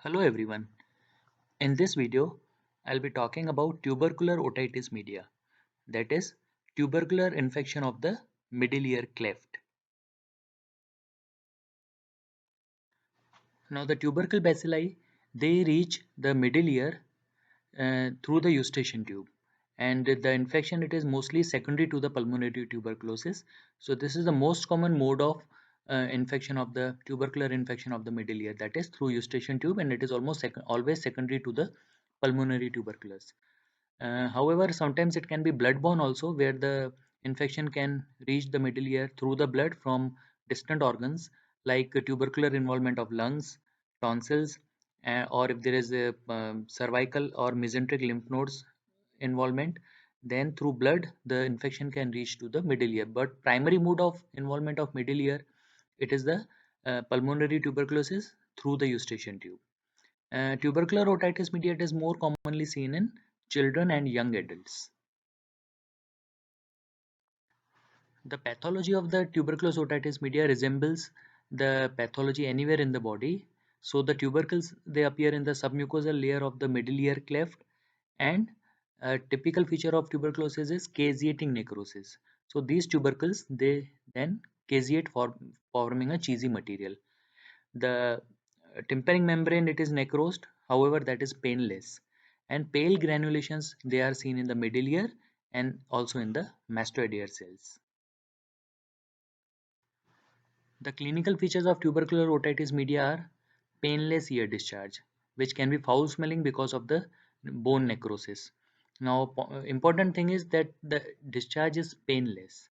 Hello everyone. In this video, I'll be talking about tubercular otitis media, that is, tubercular infection of the middle ear cleft. Now, the tubercle bacilli they reach the middle ear through the eustachian tube, and the infection it is mostly secondary to the pulmonary tuberculosis. So, this is the most common mode of infection of the tubercular infection of the middle ear, that is through eustachian tube, and it is almost always secondary to the pulmonary tuberculosis. However, sometimes it can be bloodborne also, where the infection can reach the middle ear through the blood from distant organs like tubercular involvement of lungs, tonsils, or if there is a cervical or mesenteric lymph nodes involvement, then through blood the infection can reach to the middle ear. But primary mode of involvement of middle ear, it is the pulmonary tuberculosis through the eustachian tube. Tubercular otitis media is more commonly seen in children and young adults. The pathology of the tuberculous otitis media resembles the pathology anywhere in the body. So the tubercles they appear in the submucosal layer of the middle ear cleft, and a typical feature of tuberculosis is caseating necrosis. So these tubercles they then caseate forming a cheesy material. The tympanic membrane it is necrosed, however that is painless, and pale granulations they are seen in the middle ear and also in the mastoid ear cells. The clinical features of tubercular otitis media are painless ear discharge, which can be foul smelling because of the bone necrosis. Now, important thing is that the discharge is painless.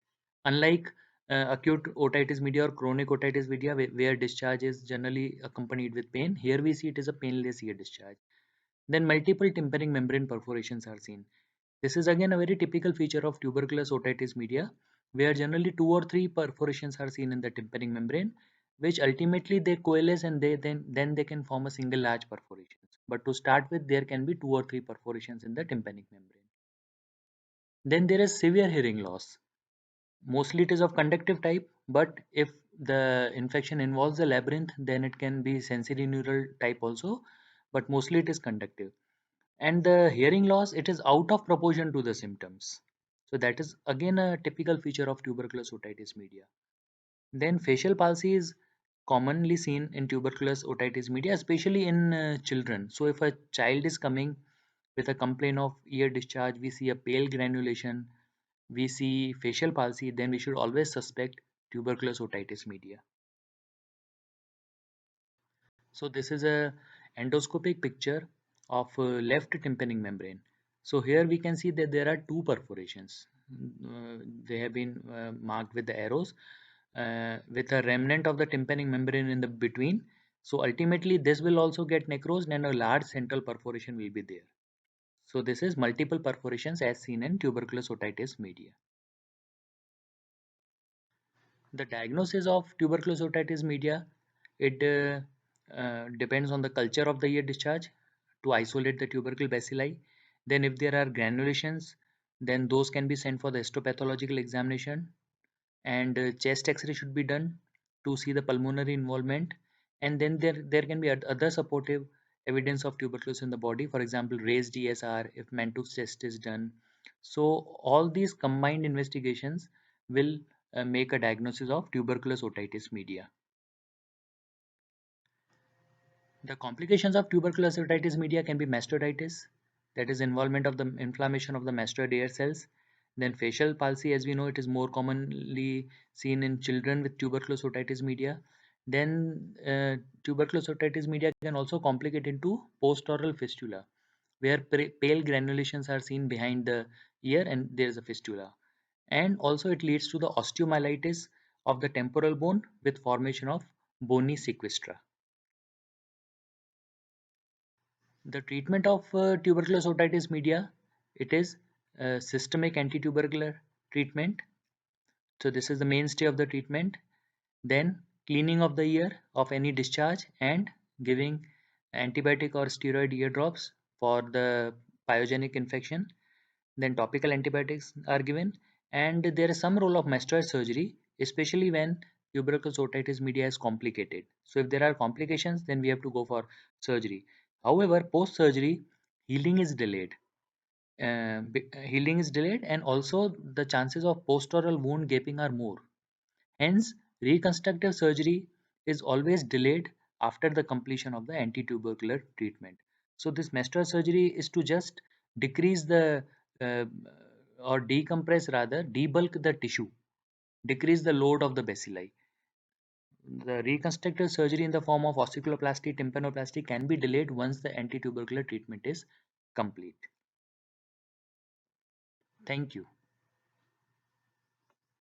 Unlike acute otitis media or chronic otitis media, where discharge is generally accompanied with pain, here we see it is a painless ear discharge. Then multiple tympanic membrane perforations are seen. This is again a very typical feature of tuberculous otitis media, where generally 2 or 3 perforations are seen in the tympanic membrane, which ultimately they coalesce and then they can form a single large perforation. But to start with, there can be 2 or 3 perforations in the tympanic membrane. Then there is severe hearing loss. Mostly it is of conductive type, but if the infection involves the labyrinth, then it can be sensory neural type also, but mostly it is conductive. And the hearing loss it is out of proportion to the symptoms, so that is again a typical feature of tuberculous otitis media. Then facial palsy is commonly seen in tuberculous otitis media, especially in children. So if a child is coming with a complaint of ear discharge, we see a pale granulation, we see facial palsy, then we should always suspect tuberculous otitis media. So this is a endoscopic picture of left tympanic membrane. So here we can see that there are 2 perforations. They have been marked with the arrows with a remnant of the tympanic membrane in the between. So ultimately this will also get necrosed and a large central perforation will be there. So this is multiple perforations as seen in tuberculous otitis media. The diagnosis of tuberculous otitis media, it depends on the culture of the ear discharge to isolate the tubercle bacilli. Then if there are granulations, then those can be sent for the histopathological examination, and chest x-ray should be done to see the pulmonary involvement. And then there can be other supportive evidence of tuberculosis in the body, for example raised ESR if Mantoux test is done. So all these combined investigations will make a diagnosis of tuberculous otitis media. The complications of tuberculous otitis media can be mastoiditis, that is involvement of the inflammation of the mastoid ear cells. Then facial palsy, as we know, it is more commonly seen in children with tuberculous otitis media. Then tuberculous otitis media can also complicate into post-oral fistula, where pale granulations are seen behind the ear and there is a fistula. And also it leads to the osteomyelitis of the temporal bone with formation of bony sequestra. The treatment of tuberculous otitis media, it is systemic antitubercular treatment. So this is the mainstay of the treatment. Then cleaning of the ear of any discharge and giving antibiotic or steroid ear drops for the pyogenic infection. Then topical antibiotics are given, and there is some role of mastoid surgery, especially when tuberculosis otitis media is complicated. So if there are complications, then we have to go for surgery. However, post surgery, healing is delayed. Healing is delayed, and also the chances of post-oral wound gaping are more. Hence, reconstructive surgery is always delayed after the completion of the anti-tubercular treatment. So this mestrual surgery is to just decrease the uh, or decompress, rather debulk the tissue, decrease the load of the bacilli. The reconstructive surgery in the form of osteoplasty, tympanoplasty can be delayed once the anti-tubercular treatment is complete. Thank you.